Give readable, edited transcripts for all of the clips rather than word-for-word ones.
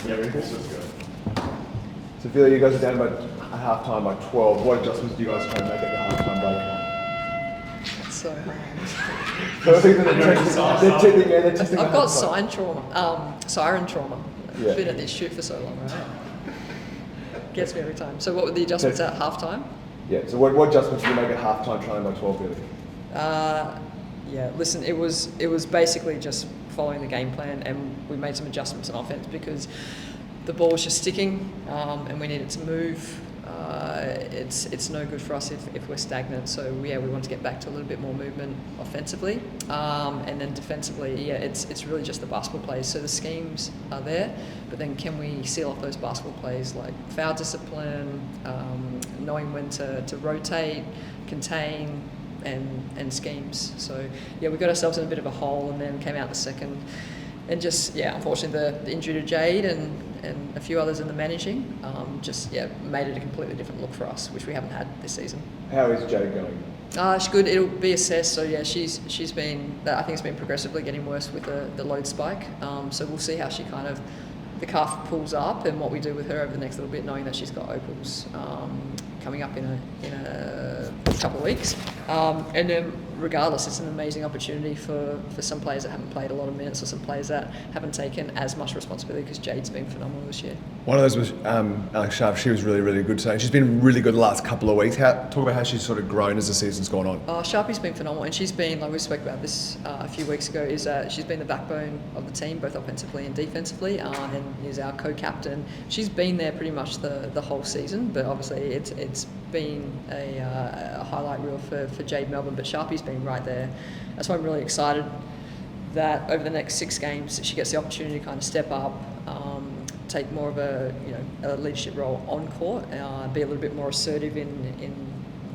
Yeah, this was good. So Billy, you guys are down by at half time by 12. What adjustments do you guys try and make at the half time break? It's so hard. So I think that they're testing I've got siren trauma. Yeah. I've been at this shoot for so long, right? Gets me every time. So what were the adjustments at half time? Yeah, so what adjustments did you make at half time trying by 12, Billy? Yeah, listen, it was basically just following the game plan, and we made some adjustments on offense because the ball was just sticking, and we needed to move. It's no good for us if we're stagnant. So we want to get back to a little bit more movement offensively, and then defensively, it's really just the basketball plays. So the schemes are there, but then can we seal off those basketball plays like foul discipline, knowing when to rotate, contain, and schemes. So we got ourselves in a bit of a hole, and then came out the second. And just, unfortunately the injury to Jade and a few others in the managing made it a completely different look for us, which we haven't had this season. How is Jade going? She's good. It'll be assessed. So she's been, I think it's been progressively getting worse with the load spike. So we'll see how she the calf pulls up and what we do with her over the next little bit, knowing that she's got opals coming up in a couple of weeks. And then regardless, it's an amazing opportunity for some players that haven't played a lot of minutes, or some players that haven't taken as much responsibility, because Jade's been phenomenal this year. One of those was Alex Sharp. She was really, really good today. She's been really good the last couple of weeks. Talk about how she's sort of grown as the season's gone on. Sharpie's been phenomenal, and she's been, like we spoke about this a few weeks ago, is she's been the backbone of the team, both offensively and defensively, and is our co-captain. She's been there pretty much the whole season, but obviously it's been a highlight reel for Jade Melbourne, but Sharpie's been right there. That's why I'm really excited that over the next 6 games she gets the opportunity to kind of step up, take more of a leadership role on court, be a little bit more assertive in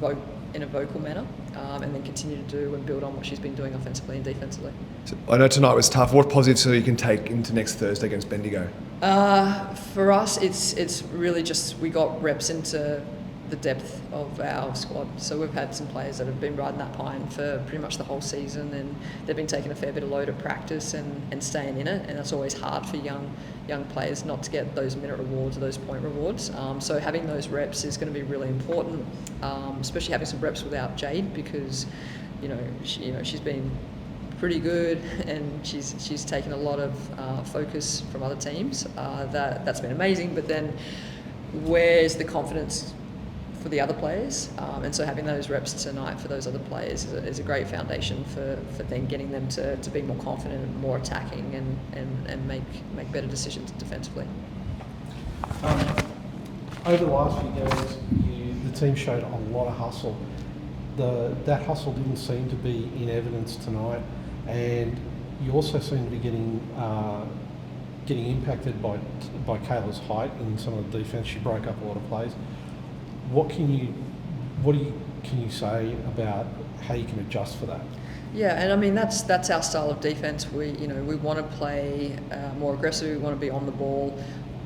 a vocal manner, and then continue to do and build on what she's been doing offensively and defensively. So I know tonight was tough. What positives so you can take into next Thursday against Bendigo? For us, it's really just we got reps into the depth of our squad. So we've had some players that have been riding that pine for pretty much the whole season, and they've been taking a fair bit of load at practice and staying in it, and that's always hard for young players not to get those minute rewards or those point rewards. So having those reps is going to be really important, especially having some reps without Jade, because she's been pretty good, and she's taken a lot of focus from other teams. That's been amazing, but then where's the confidence for the other players? And so having those reps tonight for those other players is a great foundation for then getting them to be more confident and more attacking and make better decisions defensively. Over the last few games, the team showed a lot of hustle. That hustle didn't seem to be in evidence tonight, and you also seem to be getting impacted by Kayla's height in some of the defence. She broke up a lot of plays. What can you say about how you can adjust for that? Yeah, and I mean that's our style of defence. We want to play more aggressive. We want to be on the ball.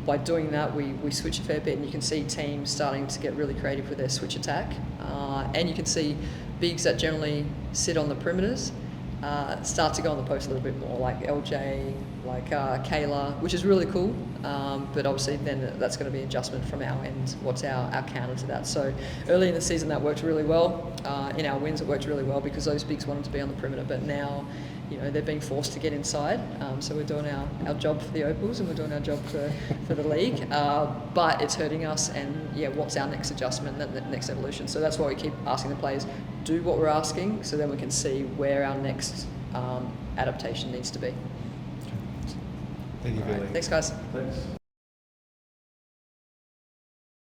By doing that, we switch a fair bit, and you can see teams starting to get really creative with their switch attack. And you can see bigs that generally sit on the perimeters start to go on the post a little bit more, like LJ, like Kayla, which is really cool. But obviously then that's going to be an adjustment from our end. What's our counter to that? So early in the season that worked really well. In our wins it worked really well because those bigs wanted to be on the perimeter, but now they're being forced to get inside. So we're doing our job for the Opals, and we're doing our job for the league. But it's hurting us, and what's our next adjustment, the next evolution? So that's why we keep asking the players, do what we're asking, so then we can see where our next adaptation needs to be. Thank you, Billy. Thanks, guys. Thanks.